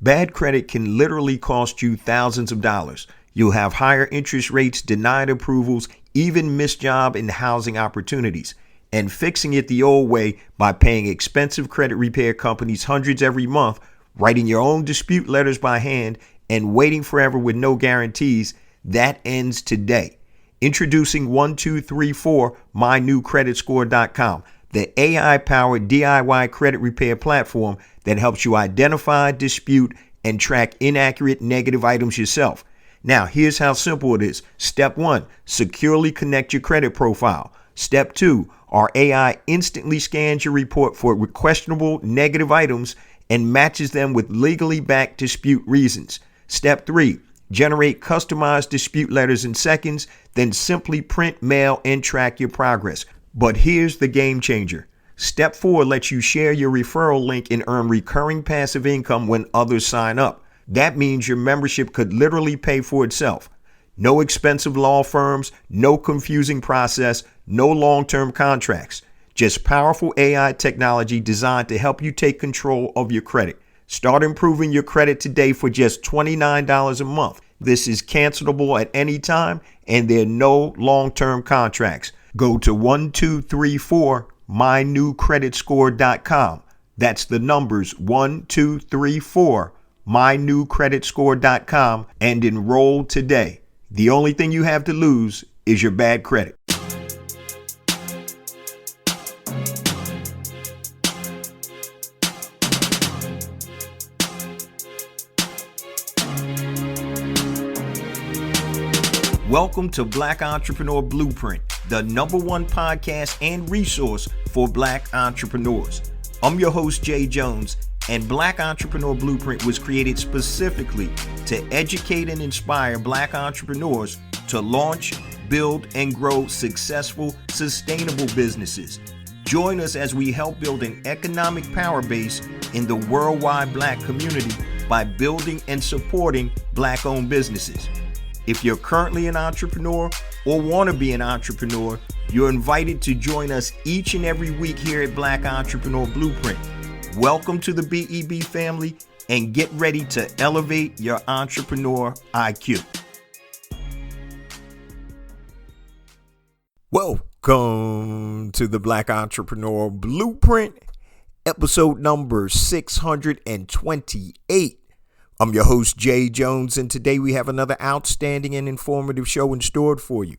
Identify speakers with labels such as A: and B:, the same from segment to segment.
A: Bad credit can literally cost you thousands of dollars. You'll have higher interest rates, denied approvals, even missed job and housing opportunities. And fixing it the old way by paying expensive credit repair companies hundreds every month, writing your own dispute letters by hand, and waiting forever with no guarantees, that ends today. Introducing 1234mynewcreditscore.com, the AI-powered DIY credit repair platform that helps you identify, dispute, and track inaccurate negative items yourself. Now, here's how simple it is. Step 1, securely connect your credit profile. Step 2, our AI instantly scans your report for questionable negative items and matches them with legally backed dispute reasons. Step 3, generate customized dispute letters in seconds, then simply print, mail, and track your progress. But here's the game changer. Step 4 lets you share your referral link and earn recurring passive income when others sign up. That means your membership could literally pay for itself. No expensive law firms, no confusing process, no long-term contracts. Just powerful AI technology designed to help you take control of your credit. Start improving your credit today for just $29 a month. This is cancelable at any time, and there are no long-term contracts. Go to 1234mynewcreditscore.com. That's the numbers 1234mynewcreditscore.com and enroll today. The only thing you have to lose is your bad credit. Welcome to Black Entrepreneur Blueprint, the #1 podcast and resource for Black entrepreneurs. I'm your host, Jay Jones, and Black Entrepreneur Blueprint was created specifically to educate and inspire Black entrepreneurs to launch, build, and grow successful, sustainable businesses. Join us as we help build an economic power base in the worldwide Black community by building and supporting Black-owned businesses. If you're currently an entrepreneur or want to be an entrepreneur, you're invited to join us each and every week here at Black Entrepreneur Blueprint. Welcome to the BEB family and get ready to elevate your entrepreneur IQ. Welcome to the Black Entrepreneur Blueprint, episode number 628. I'm your host, Jay Jones, and today we have another outstanding and informative show in store for you.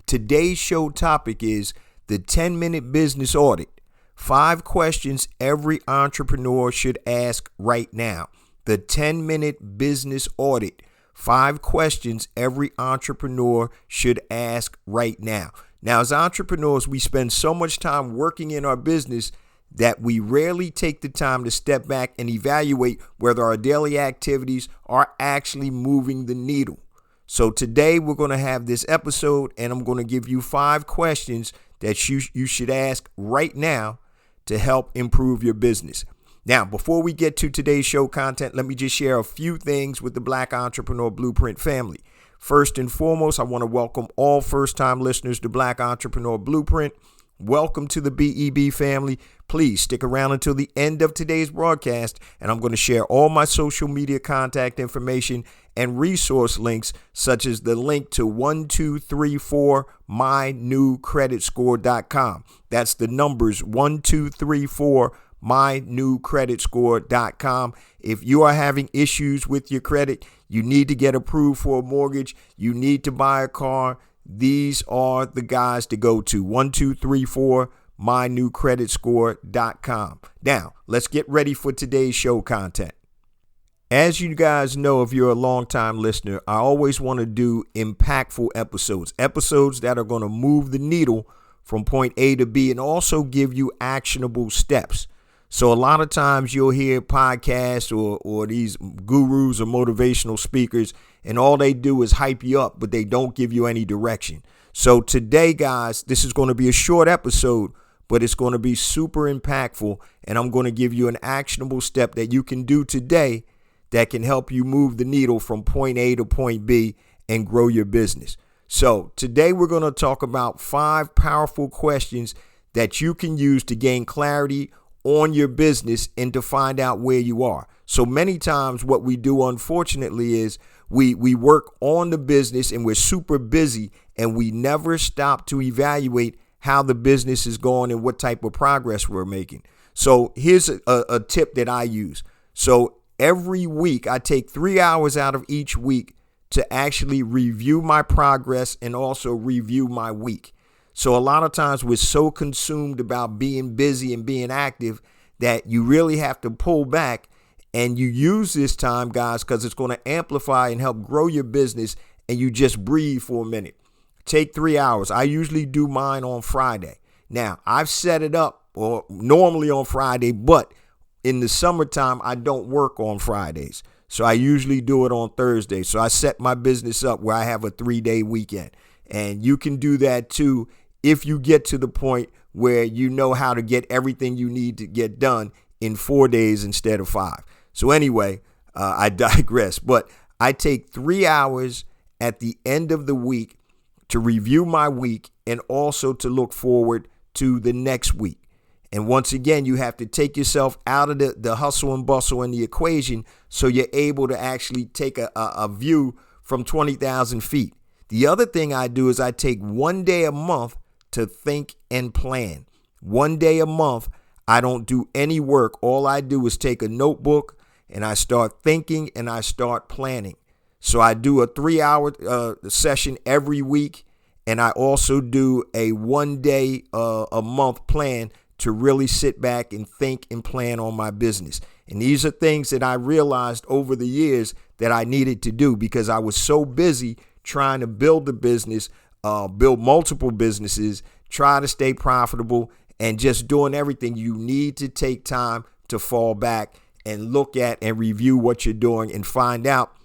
A: Today's show topic is the 10-minute business audit. 5 questions every entrepreneur should ask right now. The 10-minute business audit. 5 questions every entrepreneur should ask right now. Now, as entrepreneurs, we spend so much time working in our business that we rarely take the time to step back and evaluate whether our daily activities are actually moving the needle. So today we're going to have this episode, and I'm going to give you 5 questions that you should ask right now to help improve your business. Now, before we get to today's show content, let me just share a few things with the Black Entrepreneur Blueprint family. First and foremost, I want to welcome all first-time listeners to Black Entrepreneur Blueprint. Welcome to the BEB family. Please stick around until the end of today's broadcast, and I'm going to share all my social media contact information and resource links, such as the link to 1234mynewcreditscore.com. That's the numbers 1234mynewcreditscore.com. If you are having issues with your credit, you need to get approved for a mortgage, you need to buy a car, these are the guys to go to, 1234mynewcreditscore.com. Now, let's get ready for today's show content. As you guys know, if you're a longtime listener, I always want to do impactful episodes that are going to move the needle from point A to B and also give you actionable steps. So a lot of times you'll hear podcasts or these gurus or motivational speakers, and all they do is hype you up, but they don't give you any direction. So today, guys, this is going to be a short episode, but it's going to be super impactful, and I'm going to give you an actionable step that you can do today that can help you move the needle from point A to point B and grow your business. So today we're going to talk about 5 powerful questions that you can use to gain clarity on your business and to find out where you are. So many times what we do, unfortunately, is we work on the business and we're super busy and we never stop to evaluate how the business is going and what type of progress we're making. So here's a tip that I use. So every week I take 3 hours out of each week to actually review my progress and also review my week. So a lot of times we're so consumed about being busy and being active that you really have to pull back, and you use this time, guys, because it's going to amplify and help grow your business, and you just breathe for a minute. Take 3 hours. I usually do mine on Friday. Now, I've set it up or normally on Friday, but in the summertime, I don't work on Fridays. So I usually do it on Thursday. So I set my business up where I have a 3-day weekend. And you can do that too if you get to the point where you know how to get everything you need to get done in 4 days instead of 5. So anyway, I digress. But I take 3 hours at the end of the week to review my week and also to look forward to the next week. And once again, you have to take yourself out of the hustle and bustle in the equation so you're able to actually take a view from 20,000 feet. The other thing I do is I take 1 day a month to think and plan. 1 day a month, I don't do any work. All I do is take a notebook and I start thinking and I start planning. So I do a 3-hour session every week, and I also do a 1 day a month plan to really sit back and think and plan on my business. And these are things that I realized over the years that I needed to do because I was so busy trying to build the business, build multiple businesses, try to stay profitable, and just doing everything. You need to take time to fall back and look at and review what you're doing and find out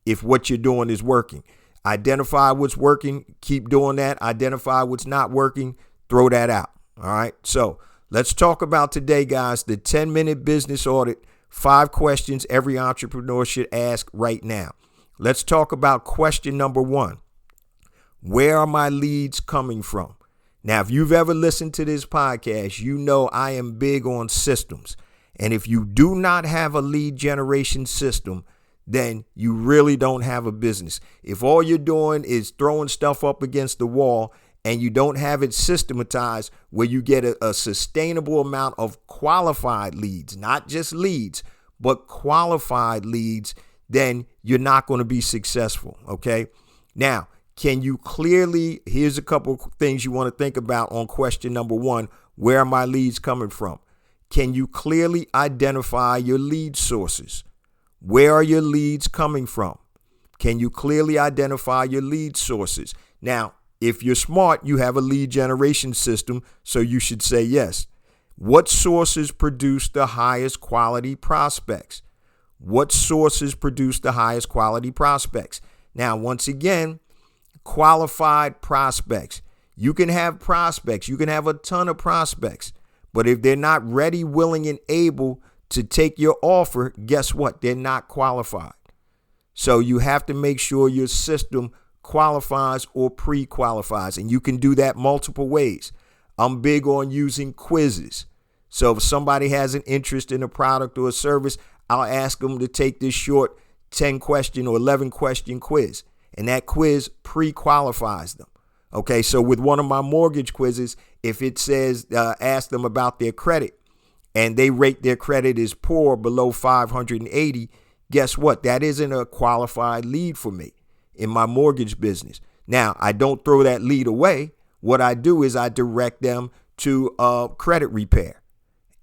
A: if what you're doing is working. Identify what's working, keep doing that. Identify what's not working, throw that out. All right. So let's talk about today, guys, the 10-minute business audit, 5 questions every entrepreneur should ask right now. Let's talk about question number 1. Where are my leads coming from? Now, if you've ever listened to this podcast, you know I am big on systems. And if you do not have a lead generation system, then you really don't have a business. If all you're doing is throwing stuff up against the wall and you don't have it systematized where you get a sustainable amount of qualified leads, not just leads, but qualified leads, then you're not going to be successful. Okay. Now, can you clearly, here's a couple of things you want to think about on question number 1. Where are my leads coming from? Can you clearly identify your lead sources? Where are your leads coming from? Can you clearly identify your lead sources? Now, if you're smart, you have a lead generation system, so you should say yes. What sources produce the highest quality prospects? What sources produce the highest quality prospects? Now, once again, qualified prospects. You can have prospects. You can have a ton of prospects. But if they're not ready, willing, and able to take your offer, guess what? They're not qualified. So you have to make sure your system qualifies or pre-qualifies. And you can do that multiple ways. I'm big on using quizzes. So if somebody has an interest in a product or a service, I'll ask them to take this short 10-question or 11-question quiz. And that quiz pre-qualifies them. Okay, so with one of my mortgage quizzes, if it says ask them about their credit and they rate their credit as poor, below 580, guess what? That isn't a qualified lead for me in my mortgage business. Now, I don't throw that lead away. What I do is I direct them to credit repair.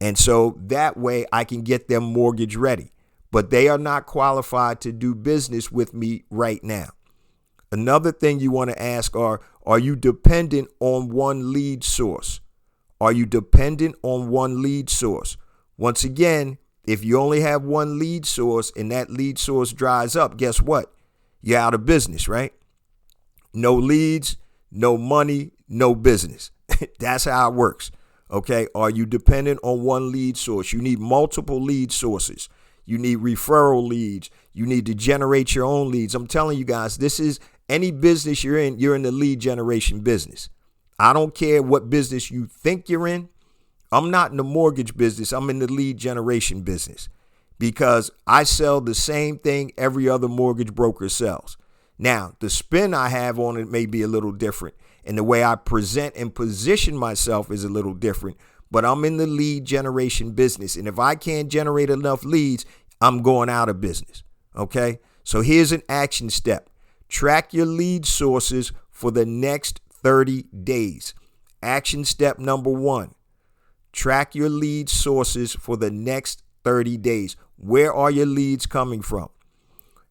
A: And so that way I can get them mortgage ready. But they are not qualified to do business with me right now. Another thing you want to ask are you dependent on one lead source? Are you dependent on one lead source? Once again, if you only have one lead source and that lead source dries up, guess what? You're out of business, right? No leads, no money, no business. That's how it works. Okay. Are you dependent on one lead source? You need multiple lead sources. You need referral leads. You need to generate your own leads. I'm telling you guys, this is any business you're in the lead generation business. I don't care what business you think you're in. I'm not in the mortgage business. I'm in the lead generation business because I sell the same thing every other mortgage broker sells. Now, the spin I have on it may be a little different, and the way I present and position myself is a little different, but I'm in the lead generation business. And if I can't generate enough leads, I'm going out of business. Okay. So here's an action step. Track your lead sources for the next 30 days. Action step number 1, track your lead sources for the next 30 days. Where are your leads coming from?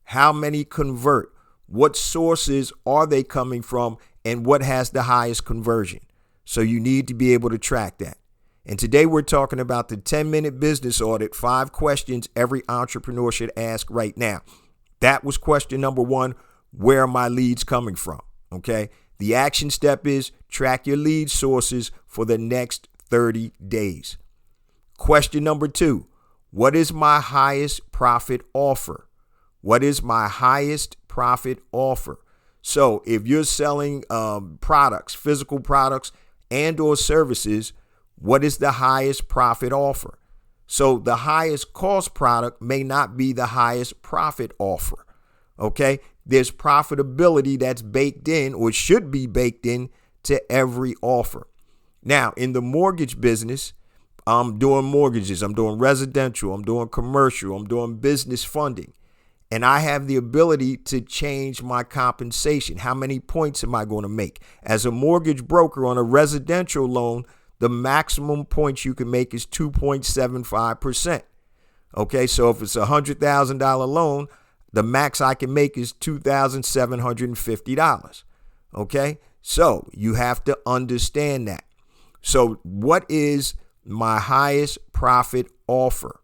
A: How many convert? What sources are they coming from, and what has the highest conversion? So you need to be able to track that. And today we're talking about the 10-minute business audit, 5 questions every entrepreneur should ask right now. That was question number 1. Where are my leads coming from? Okay. The action step is track your lead sources for the next 30 days. Question number 2. What is my highest profit offer? What is my highest profit offer? So if you're selling products, physical products and or services, what is the highest profit offer? So the highest cost product may not be the highest profit offer. Okay. There's profitability that's baked in, or should be baked in, to every offer. Now, in the mortgage business, I'm doing mortgages, I'm doing residential, I'm doing commercial, I'm doing business funding. And I have the ability to change my compensation. How many points am I going to make? As a mortgage broker on a residential loan, the maximum points you can make is 2.75%. Okay, so if it's a $100,000 loan, the max I can make is $2,750. Okay, so you have to understand that. So what is my highest profit offer?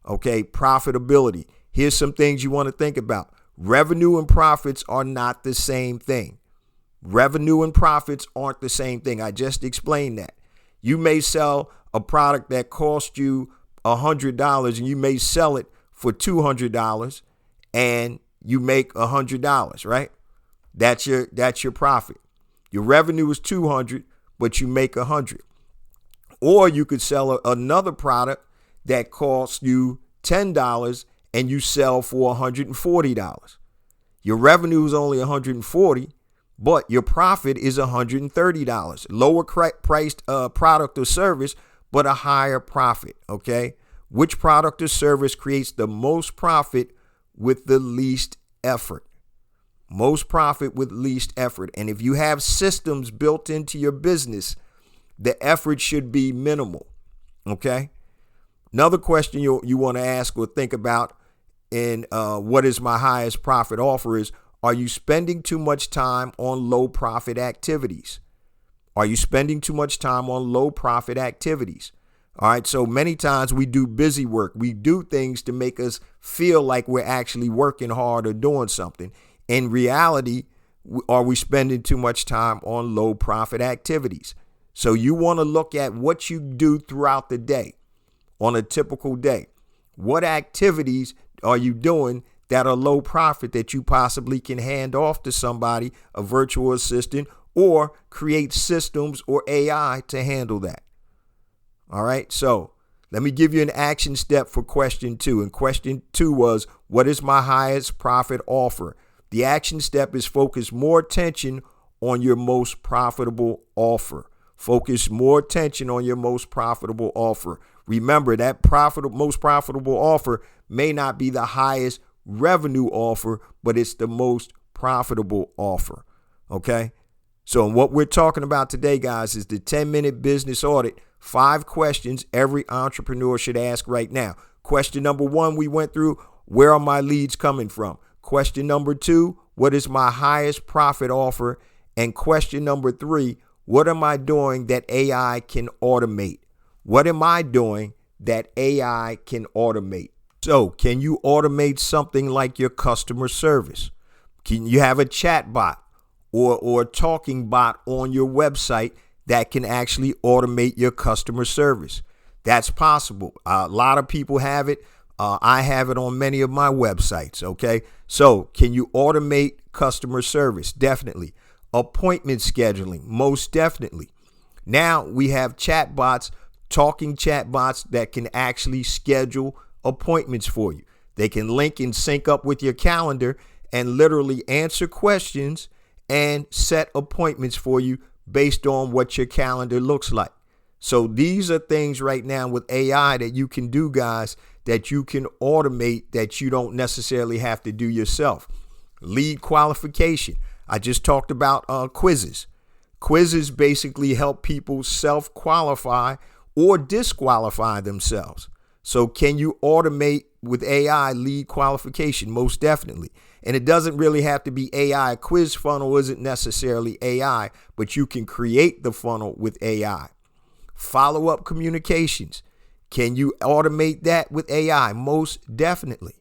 A: Okay, profitability. Here's some things you want to think about. Revenue and profits are not the same thing. Revenue and profits aren't the same thing. I just explained that. You may sell a product that cost you $100 and you may sell it for $200 and you make $100, right? That's your profit. Your revenue is $200, but you make $100. Or you could sell another product that costs you $10 and you sell for $140. Your revenue is only $140, but your profit is $130. Lower priced product or service, but a higher profit. Okay. Which product or service creates the most profit with the least effort? Most profit with least effort. And if you have systems built into your business, the effort should be minimal. Okay. Another question you want to ask or think about in what is my highest profit offer is, are you spending too much time on low profit activities? Are you spending too much time on low profit activities? All right. So many times we do busy work. We do things to make us feel like we're actually working hard or doing something. In reality, are we spending too much time on low profit activities? So you want to look at what you do throughout the day on a typical day. What activities are you doing that are low profit that you possibly can hand off to somebody, a virtual assistant, or create systems or AI to handle that? All right. So let me give you an action step for question 2. And question 2 was, what is my highest profit offer? The action step is focus more attention on your most profitable offer. Focus more attention on your most profitable offer. Remember that most profitable offer may not be the highest revenue offer, but it's the most profitable offer. Okay. So what we're talking about today, guys, is the 10-minute business audit. 5 questions every entrepreneur should ask right now. Question number 1, we went through, where are my leads coming from? Question number 2, what is my highest profit offer? And question number 3, what am I doing that AI can automate? What am I doing that AI can automate? So can you automate something like your customer service? Can you have a chat bot or a talking bot on your website that can actually automate your customer service? That's possible. A lot of people have it. I have it on many of my websites. Okay. So can you automate customer service? Definitely. Appointment scheduling, most definitely. Now we have chat bots, talking chat bots that can actually schedule appointments for you. They can link and sync up with your calendar and literally answer questions and set appointments for you based on what your calendar looks like. So these are things right now with AI that you can do, guys, that you can automate that you don't necessarily have to do yourself. Lead qualification. I just talked about quizzes. Quizzes basically help people self-qualify or disqualify themselves. So can you automate with AI lead qualification? Most definitely. And it doesn't really have to be AI. A quiz funnel isn't necessarily AI, but you can create the funnel with AI. Follow-up communications. Can you automate that with AI? Most definitely.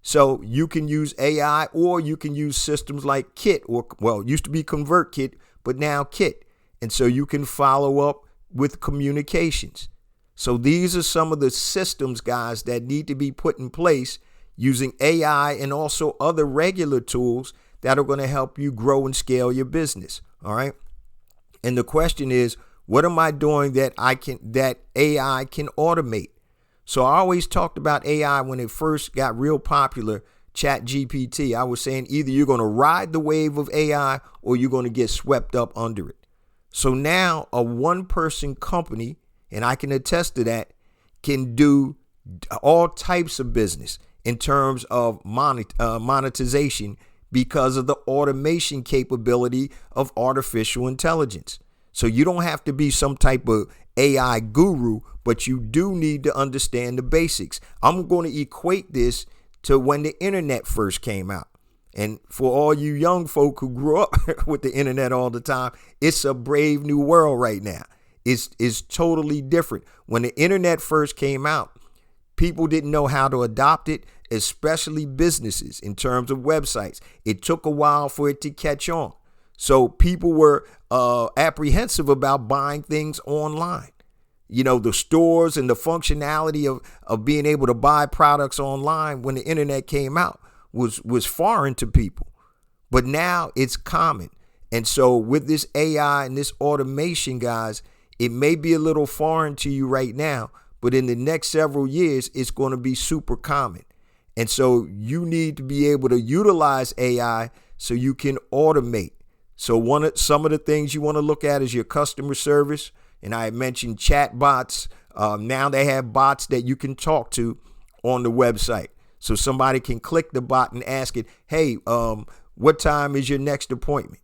A: So you can use AI, or you can use systems like Kit, or it used to be ConvertKit, but now Kit. And so you can follow up with communications. So these are some of the systems, guys, that need to be put in place using AI and also other regular tools that are going to help you grow and scale your business. All right. And the question is, what am I doing that AI can automate? So I always talked about AI when it first got real popular, ChatGPT. I was saying either you're going to ride the wave of AI or you're going to get swept up under it. So now a one-person company, and I can attest to that, can do all types of business in terms of monetization because of the automation capability of artificial intelligence. So you don't have to be some type of AI guru, but you do need to understand the basics. I'm going to equate this to when the internet first came out. And for all you young folk who grew up with the internet all the time, it's a brave new world right now. It's totally different. When the internet first came out, people didn't know how to adopt it, especially businesses in terms of websites. It took a while for it to catch on. So people were apprehensive about buying things online. You know, the stores and the functionality of being able to buy products online when the internet came out was foreign to people. But now it's common. And so with this AI and this automation, guys, it may be a little foreign to you right now, but in the next several years, it's going to be super common. And so you need to be able to utilize AI so you can automate. So some of the things you want to look at is your customer service. And I mentioned chat bots. Now they have bots that you can talk to on the website. So somebody can click the bot and ask it, hey, what time is your next appointment?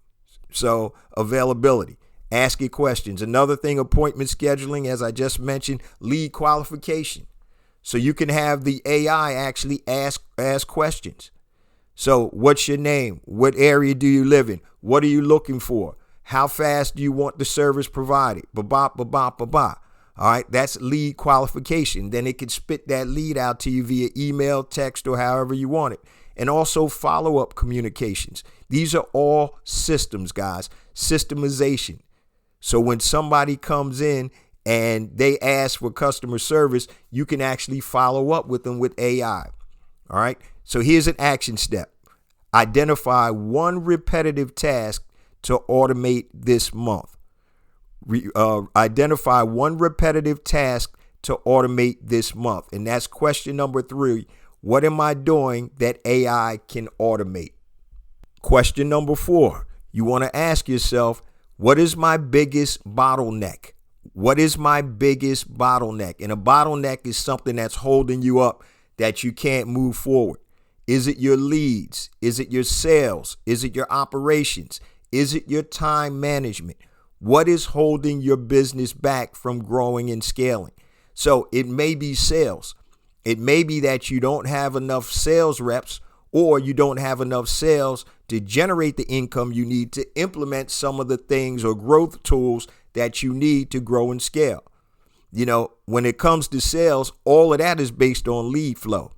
A: So availability, ask it questions. Another thing, appointment scheduling, as I just mentioned, lead qualification. So you can have the AI actually ask questions. So what's your name? What area do you live in? What are you looking for? How fast do you want the service provided? Ba-ba-ba-ba-ba-ba. All right, that's lead qualification. Then it can spit that lead out to you via email, text, or however you want it. And also follow-up communications. These are all systems, guys. Systemization. So when somebody comes in and they ask for customer service, you can actually follow up with them with AI. All right. So here's an action step. Identify one repetitive task to automate this month. Identify one repetitive task to automate this month. And that's question number 3. What am I doing that AI can automate? Question number 4. You want to ask yourself, what is my biggest bottleneck? What is my biggest bottleneck? And a bottleneck is something that's holding you up that you can't move forward. Is it your leads? Is it your sales? Is it your operations? Is it your time management? What is holding your business back from growing and scaling? So it may be sales. It may be that you don't have enough sales reps, or you don't have enough sales to generate the income you need to implement some of the things or growth tools that you need to grow and scale. You know, when it comes to sales, all of that is based on lead flow,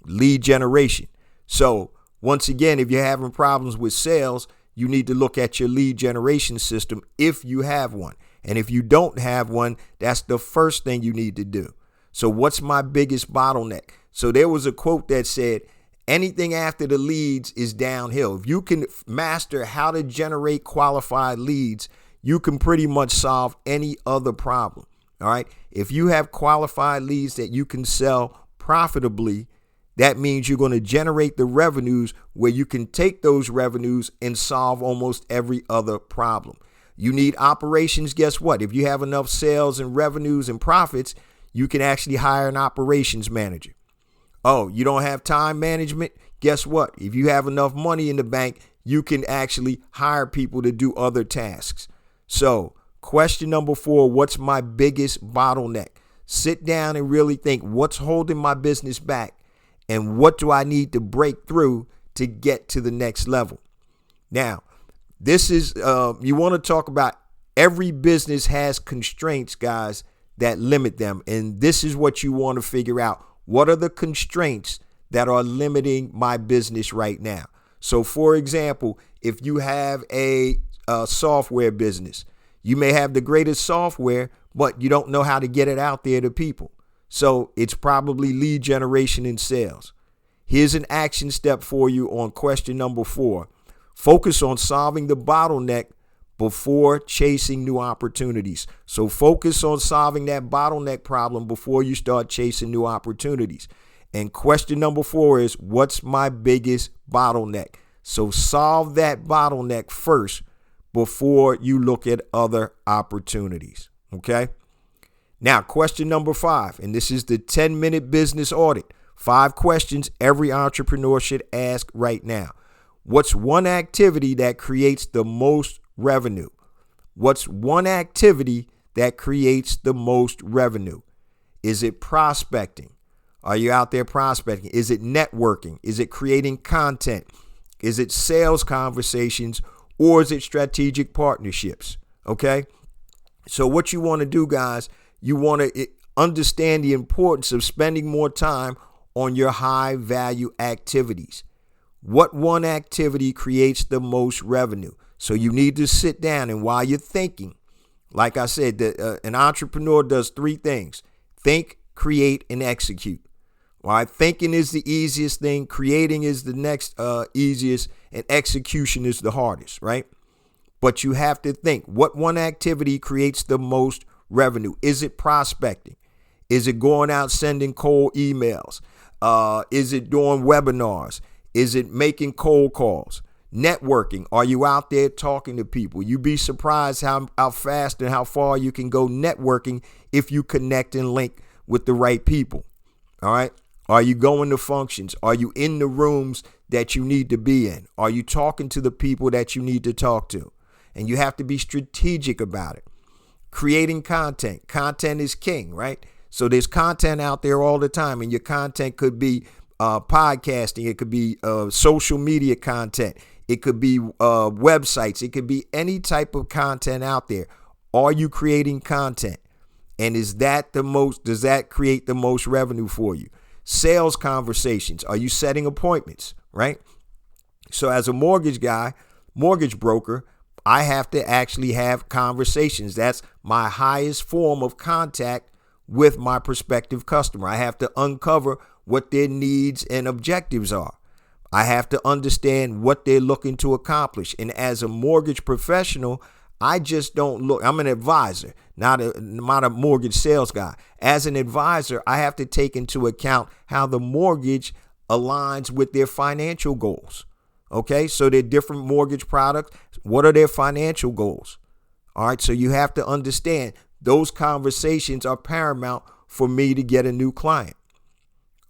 A: lead generation. So once again, if you're having problems with sales, you need to look at your lead generation system if you have one. And if you don't have one, that's the first thing you need to do. So what's my biggest bottleneck? So there was a quote that said, anything after the leads is downhill. If you can master how to generate qualified leads, you can pretty much solve any other problem. All right. If you have qualified leads that you can sell profitably, that means you're going to generate the revenues where you can take those revenues and solve almost every other problem. You need operations. Guess what? If you have enough sales and revenues and profits, you can actually hire an operations manager. Oh, you don't have time management? Guess what? If you have enough money in the bank, you can actually hire people to do other tasks. So, question number 4, what's my biggest bottleneck? Sit down and really think, what's holding my business back? And what do I need to break through to get to the next level? Now, this is, you want to talk about every business has constraints, guys, that limit them. And this is what you want to figure out. What are the constraints that are limiting my business right now? So, for example, if you have a software business, you may have the greatest software, but you don't know how to get it out there to people. So it's probably lead generation and sales. Here's an action step for you on question number 4. Focus on solving the bottleneck before chasing new opportunities. So focus on solving that bottleneck problem before you start chasing new opportunities. And question number 4 is, what's my biggest bottleneck? So solve that bottleneck first before you look at other opportunities. Okay? Now, question number 5, and this is the 10-minute business audit. 5 questions every entrepreneur should ask right now. What's one activity that creates the most revenue? What's one activity that creates the most revenue? Is it prospecting? Are you out there prospecting? Is it networking? Is it creating content? Is it sales conversations? Or is it strategic partnerships? Okay? So what you want to do, guys, you want to understand the importance of spending more time on your high value activities. What one activity creates the most revenue? So you need to sit down, and while you're thinking, like I said, an entrepreneur does 3 things: think, create, and execute. While thinking is the easiest thing, creating is the next easiest, and execution is the hardest, right? But you have to think, what one activity creates the most revenue? Is it prospecting? Is it going out sending cold emails? Is it doing webinars? Is it making cold calls? Networking. Are you out there talking to people? You'd be surprised how fast and how far you can go networking if you connect and link with the right people. All right. Are you going to functions? Are you in the rooms that you need to be in? Are you talking to the people that you need to talk to? And you have to be strategic about it. Creating content. Content is king, right? So there's content out there all the time, and your content could be podcasting. It could be social media content. It could be websites. It could be any type of content out there. Are you creating content? And does that create the most revenue for you? Sales conversations. Are you setting appointments, right? So as a mortgage broker, I have to actually have conversations. That's my highest form of contact with my prospective customer. I have to uncover what their needs and objectives are. I have to understand what they're looking to accomplish. And as a mortgage professional, I just don't look. I'm an advisor, not a mortgage sales guy. As an advisor, I have to take into account how the mortgage aligns with their financial goals. Okay, so they're different mortgage products. What are their financial goals? All right, so you have to understand those conversations are paramount for me to get a new client.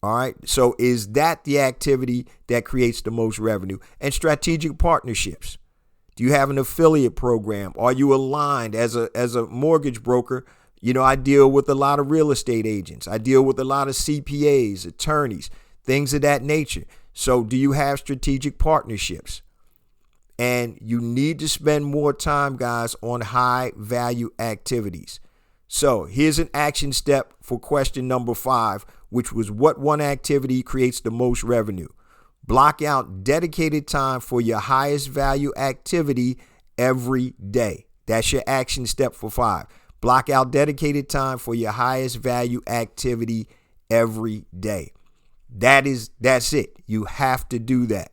A: All right, so is that the activity that creates the most revenue? And strategic partnerships. Do you have an affiliate program? Are you aligned as a mortgage broker? You know, I deal with a lot of real estate agents. I deal with a lot of CPAs, attorneys, things of that nature. So do you have strategic partnerships? And you need to spend more time, guys, on high value activities. So here's an action step for question number 5, which was what one activity creates the most revenue. Block out dedicated time for your highest value activity every day. That's your action step for 5. Block out dedicated time for your highest value activity every day. That's it. You have to do that.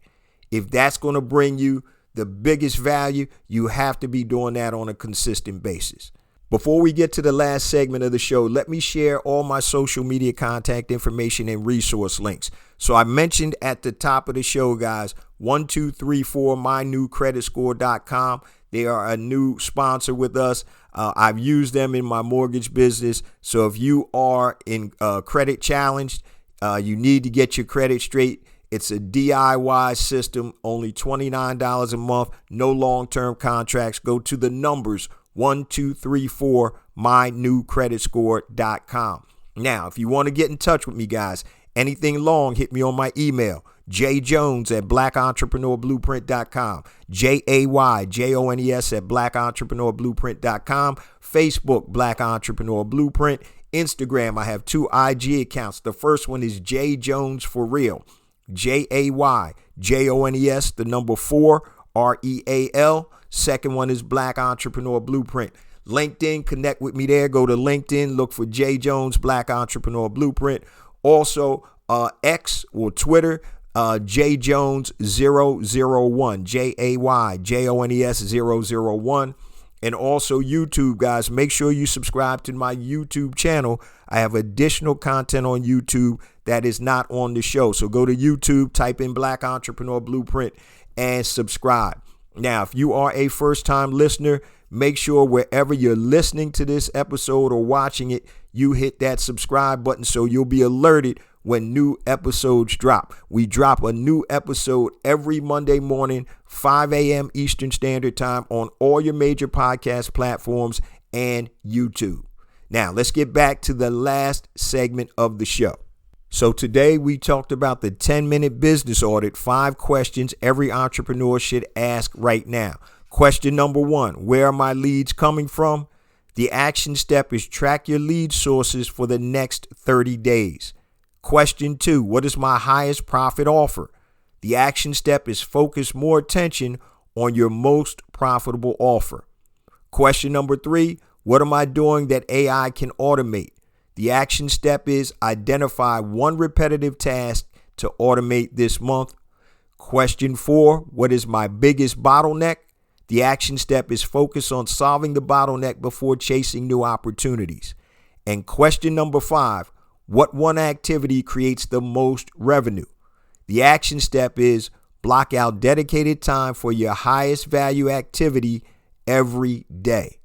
A: If that's going to bring you the biggest value, you have to be doing that on a consistent basis. Before we get to the last segment of the show, let me share all my social media contact information and resource links. So I mentioned at the top of the show, guys, 1234mynewcreditscore.com. They are a new sponsor with us. I've used them in my mortgage business. So if you are in credit challenged, you need to get your credit straight. It's a DIY system, only $29 a month, no long-term contracts. Go to the numbers 1234mynewcreditscore.com. Now, if you want to get in touch with me, guys, anything long, hit me on my email, jjones@blackentrepreneurblueprint.com, JAYJONES@blackentrepreneurblueprint.com, Facebook, Black Entrepreneur Blueprint, Instagram, I have 2 IG accounts. The first one is J Jones for Real, JAYJONES, the number 4, REAL. Second one is Black Entrepreneur Blueprint. LinkedIn, connect with me there. Go to LinkedIn, look for J Jones, Black Entrepreneur Blueprint. Also, X or Twitter, J Jones 001, JAYJONES 001. And also YouTube, guys, make sure you subscribe to my YouTube channel. I have additional content on YouTube that is not on the show. So go to YouTube, type in Black Entrepreneur Blueprint and subscribe. Now, if you are a first-time listener, make sure wherever you're listening to this episode or watching it, you hit that subscribe button so you'll be alerted when new episodes drop. We drop a new episode every Monday morning, 5 a.m. Eastern Standard Time on all your major podcast platforms and YouTube. Now, let's get back to the last segment of the show. So today we talked about the 10-minute business audit, 5 questions every entrepreneur should ask right now. Question number 1, where are my leads coming from? The action step is track your lead sources for the next 30 days. Question 2, what is my highest profit offer? The action step is focus more attention on your most profitable offer. Question number 3, what am I doing that AI can automate? The action step is identify one repetitive task to automate this month. Question 4, what is my biggest bottleneck? The action step is focus on solving the bottleneck before chasing new opportunities. And question number 5, what one activity creates the most revenue? The action step is block out dedicated time for your highest value activity every day.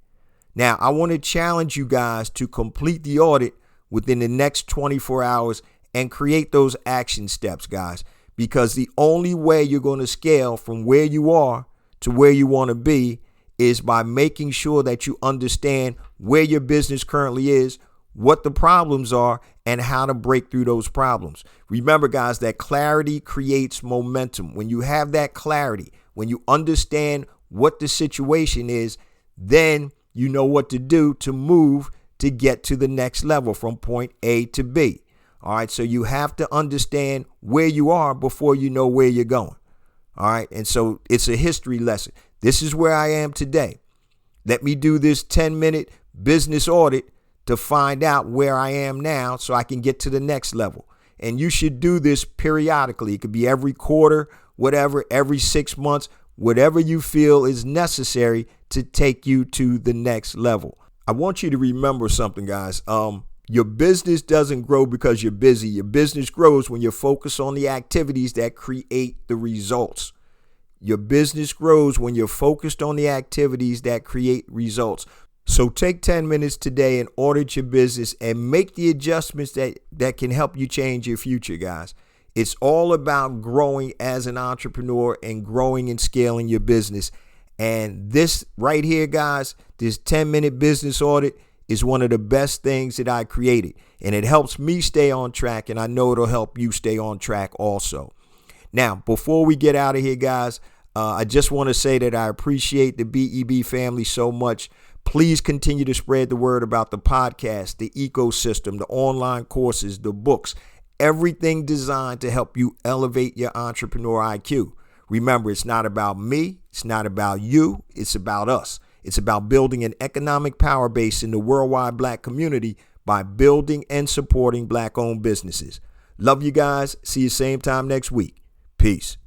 A: Now, I want to challenge you guys to complete the audit within the next 24 hours and create those action steps, guys, because the only way you're going to scale from where you are to where you want to be is by making sure that you understand where your business currently is, what the problems are, and how to break through those problems. Remember, guys, that clarity creates momentum. When you have that clarity, when you understand what the situation is, then you know what to do to move to get to the next level from point A to B. All right. So you have to understand where you are before you know where you're going. All right. And so it's a history lesson. This is where I am today. Let me do this 10-minute business audit to find out where I am now so I can get to the next level. And you should do this periodically. It could be every quarter, whatever, every 6 months, whatever you feel is necessary to take you to the next level. I want you to remember something, guys. Your business doesn't grow because you're busy. Your business grows when you're focused on the activities that create the results. Your business grows when you're focused on the activities that create results. So take 10 minutes today and audit your business and make the adjustments that can help you change your future, guys. It's all about growing as an entrepreneur and growing and scaling your business. And this right here, guys, this 10-minute business audit is one of the best things that I created. And it helps me stay on track, and I know it'll help you stay on track also. Now, before we get out of here, guys, I just want to say that I appreciate the BEB family so much. Please continue to spread the word about the podcast, the ecosystem, the online courses, the books, everything designed to help you elevate your entrepreneur IQ. Remember, it's not about me. It's not about you. It's about us. It's about building an economic power base in the worldwide Black community by building and supporting Black-owned businesses. Love you guys. See you same time next week. Peace.